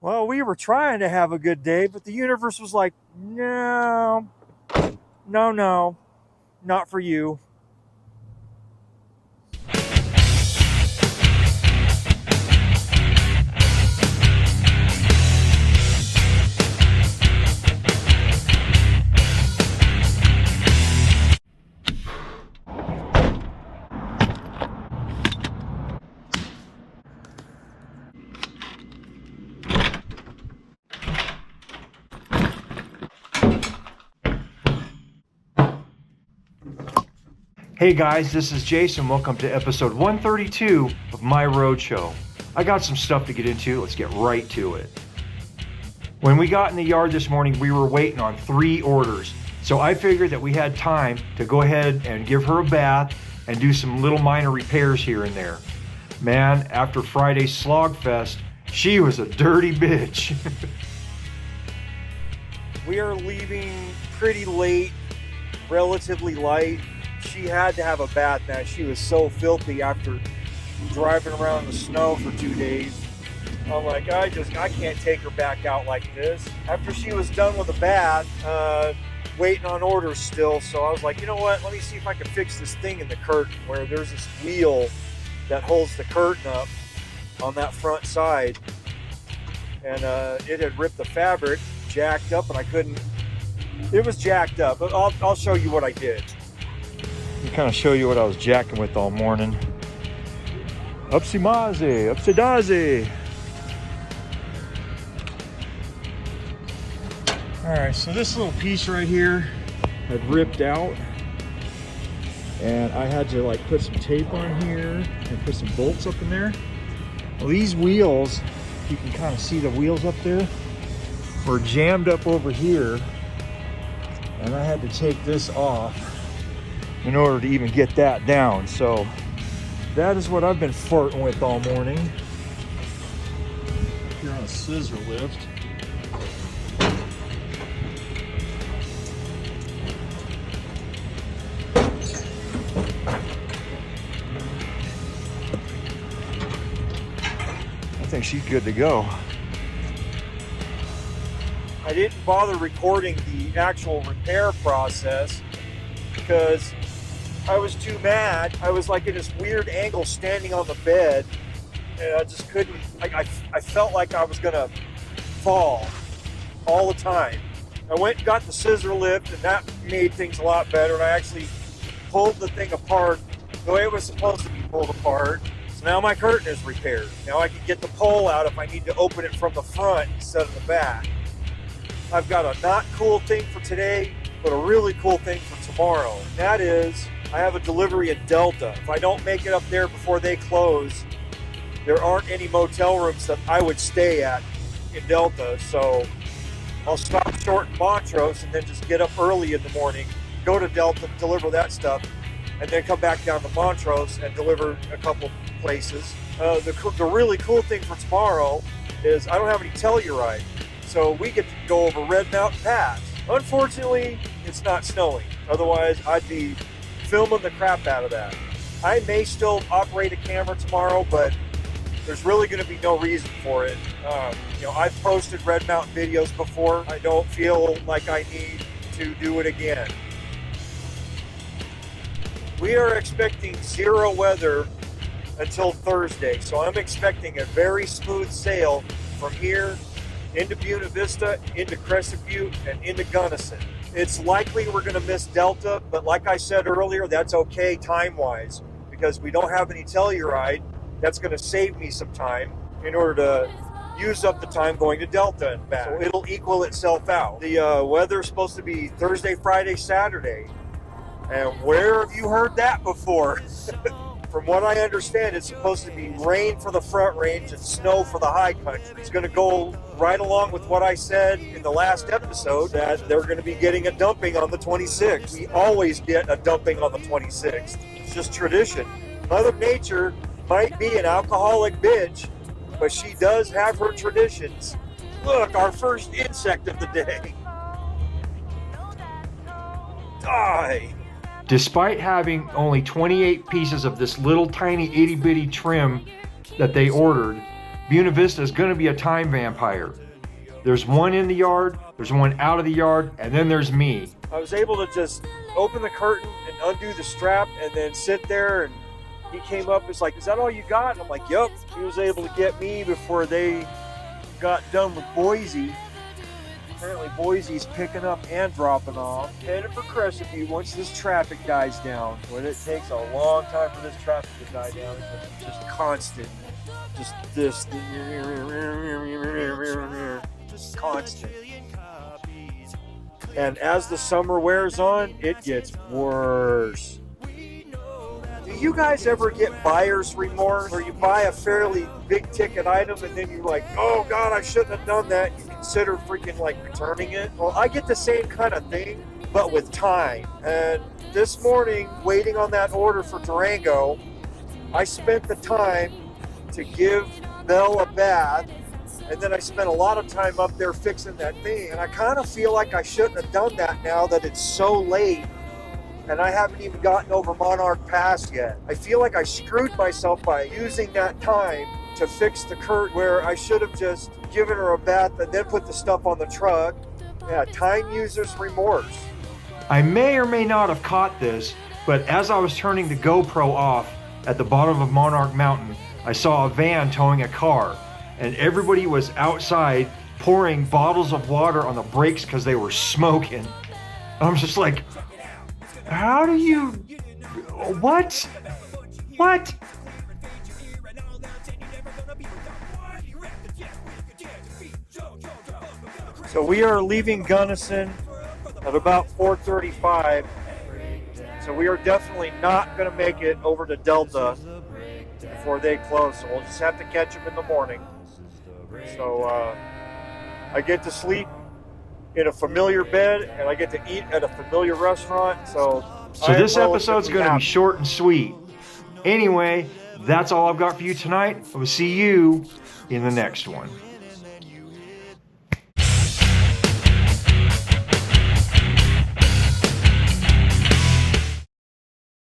Well, we were trying to have a good day, but the universe was like, no, not for you. Hey guys, this is Jace and welcome to episode 132 of my roadshow. I got some stuff to get into, let's get right to it. When we got in the yard this morning, we were waiting on 3 orders. So I figured that we had time to go ahead and give her a bath and do some little minor repairs here and there. Man, after Friday's slog fest, she was a dirty bitch. We are leaving pretty late, relatively light. She had to have a bath now. She was so filthy after driving around in the snow for 2 days. I'm like, I can't take her back out like this. After she was done with the bath, waiting on orders still, so I was like, you know what, let me see if I can fix this thing in the curtain where there's this wheel that holds the curtain up on that front side. And it had ripped the fabric, jacked up, and I couldn't, it was jacked up, but I'll show you what I did. Kind of show you what I was jacking with all morning. Upsy mazi, upsy daisy. All right, so this little piece right here had ripped out, and I had to like put some tape on here and put some bolts up in there. Well, these wheels, you can kind of see the wheels up there, were jammed up over here, and I had to take this off in order to even get that down. So that is what I've been farting with all morning. Here on a scissor lift. I think she's good to go. I didn't bother recording the actual repair process because I was too mad. I was like in this weird angle standing on the bed, and I just couldn't, I felt like I was gonna fall all the time. I went and got the scissor lift, and that made things a lot better, and I actually pulled the thing apart the way it was supposed to be pulled apart. So now my curtain is repaired. Now I can get the pole out if I need to open it from the front instead of the back. I've got a not cool thing for today, but a really cool thing for tomorrow. And that is, I have a delivery in Delta. If I don't make it up there before they close, there aren't any motel rooms that I would stay at in Delta. So I'll stop short in Montrose and then just get up early in the morning, go to Delta, deliver that stuff, and then come back down to Montrose and deliver a couple places. The really cool thing for tomorrow is I don't have any Telluride, so we get to go over Red Mountain Pass. Unfortunately, it's not snowing. Otherwise, I'd be filming the crap out of that. I may still operate a camera tomorrow, but there's really going to be no reason for it. I've posted Red Mountain videos before. I don't feel like I need to do it again. We are expecting 0 weather until Thursday, so I'm expecting a very smooth sail from here into Buena Vista, into Crescent Butte, and into Gunnison. It's likely we're going to miss Delta, but like I said earlier, that's okay time-wise, because we don't have any Telluride. That's going to save me some time in order to use up the time going to Delta and back. So it'll equal itself out. The weather's supposed to be Thursday, Friday, Saturday. And where have you heard that before? From what I understand, it's supposed to be rain for the front range and snow for the high country. It's going to go right along with what I said in the last episode, that they're going to be getting a dumping on the 26th. We always get a dumping on the 26th. It's just tradition. Mother Nature might be an alcoholic bitch, but she does have her traditions. Look, our first insect of the day. Die. Despite having only 28 pieces of this little tiny itty bitty trim that they ordered, Buena Vista is going to be a time vampire. There's one in the yard, there's one out of the yard, and then there's me. I was able to just open the curtain and undo the strap and then sit there, and he came up and was like, "Is that all you got?" And I'm like, "Yep." He was able to get me before they got done with Boise. Apparently Boise's picking up and dropping off. Headed for Crescent View once this traffic dies down. But it takes a long time for this traffic to die down because it's just constant. Just this. Constant. And as the summer wears on, it gets worse. Do you guys ever get buyer's remorse, where you buy a fairly big ticket item and then you're like, "Oh God, I shouldn't have done that"? You consider freaking like returning it? Well, I get the same kind of thing, but with time. And this morning, waiting on that order for Durango, I spent the time to give Belle a bath, and then I spent a lot of time up there fixing that thing. And I kind of feel like I shouldn't have done that now that it's so late. And I haven't even gotten over Monarch Pass yet. I feel like I screwed myself by using that time to fix the curtain, where I should have just given her a bath and then put the stuff on the truck. Yeah, time user's remorse. I may or may not have caught this, but as I was turning the GoPro off at the bottom of Monarch Mountain, I saw a van towing a car, and everybody was outside pouring bottles of water on the brakes because they were smoking. I'm just like, how do you, what? So we are leaving Gunnison at about 4:35. So we are definitely not going to make it over to Delta before they close. So we'll just have to catch them in the morning. So I get to sleep in a familiar bed, and I get to eat at a familiar restaurant. So this episode's going to be short and sweet. Anyway, that's all I've got for you tonight. I will see you in the next one.